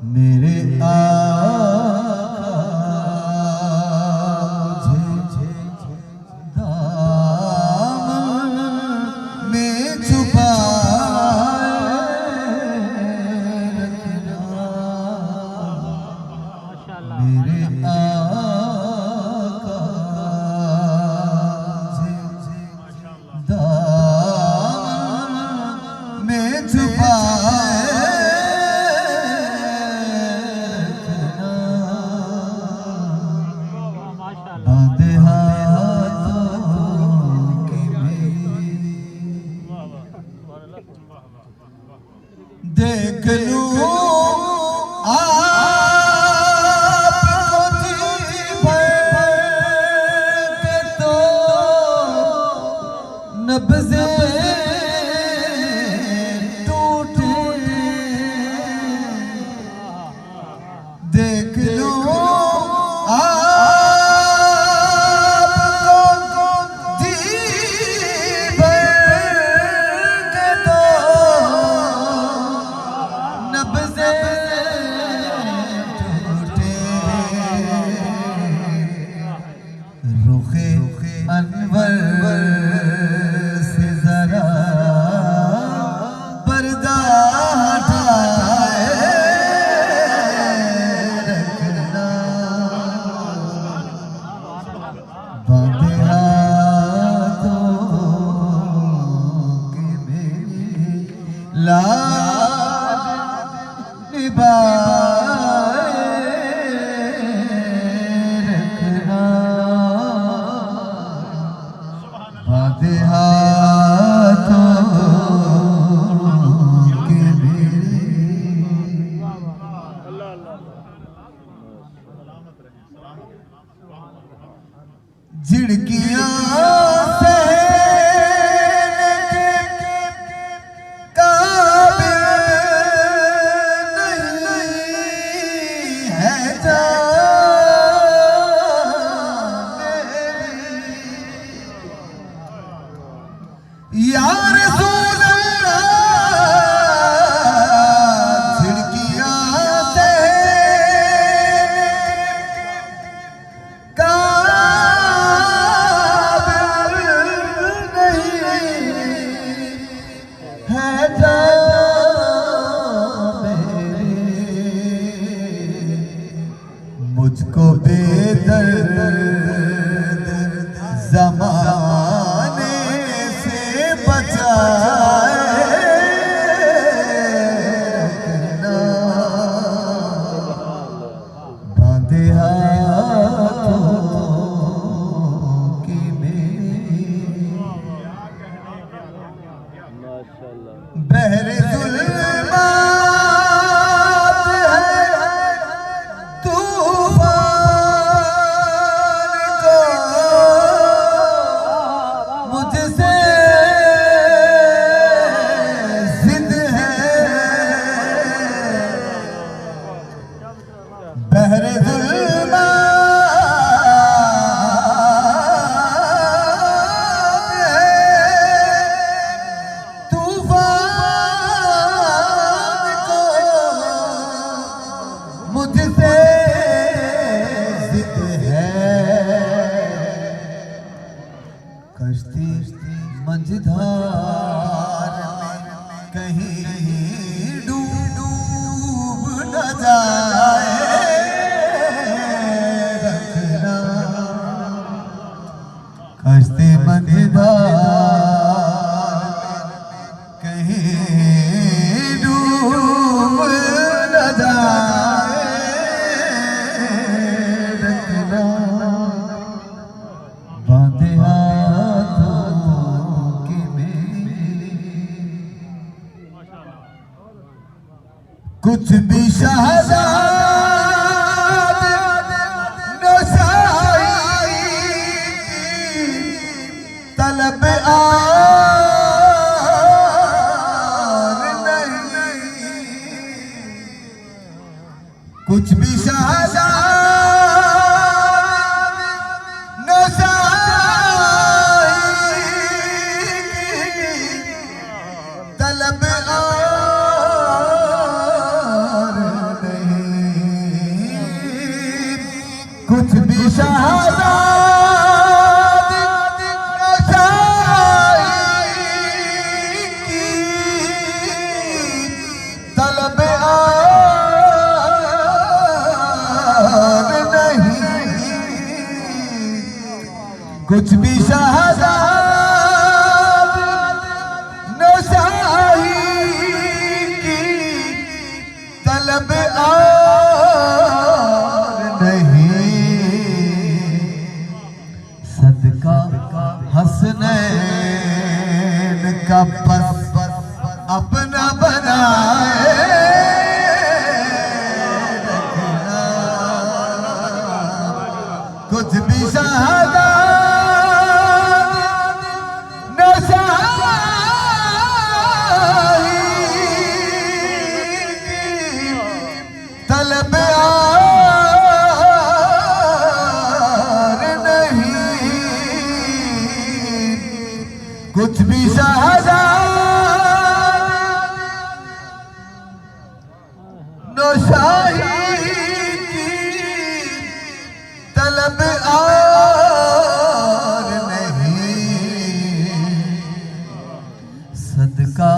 मेरे आका मुझे दामन में छुपाए रखना। मेरे आका मुझे दामन में छुपाए बांधे हाथों की देख लूं आपको जी भर के तो नब्ज़े टूटे। देख लूं अनवर से जरा पर्दा हटाए रखना। बांधे हाथों की मेरी लाज निभाए रखना। बांधे हाथों के मेरे झिड़कियां सहने के काबिल नहीं है जान मेरी। या रसूल अल्लाह झिड़कियां सहने काबिल नहीं है जान मेरी। मुझको बेदर्द ज़माने से बचाए रखना। बांधे हाथों की मेरी बहरे जुल्मात है तूफान को मुझसे जिद है। बहरे जुल्मात है तूफान को मुझसे जिद है। कश्ती मंझधार में कहीं डूब न जाए रखना। कश्ती मंझधार कहीं डूब न जाए रखना। बांधे हाथों की मेरी कुछ भी शहज़ाद नशाई तलब आर नहीं। कुछ भी शहज़ाद नशाई तलब आर नहीं। कुछ भी शहजाद नशाही की तलब और नहीं, सदका हसनैन का बस अपना बनाए रखना। कुछ भी शहादत नशाही की तलब और नहीं, कुछ भी शहादत नशाही की तलब और नहीं, सदका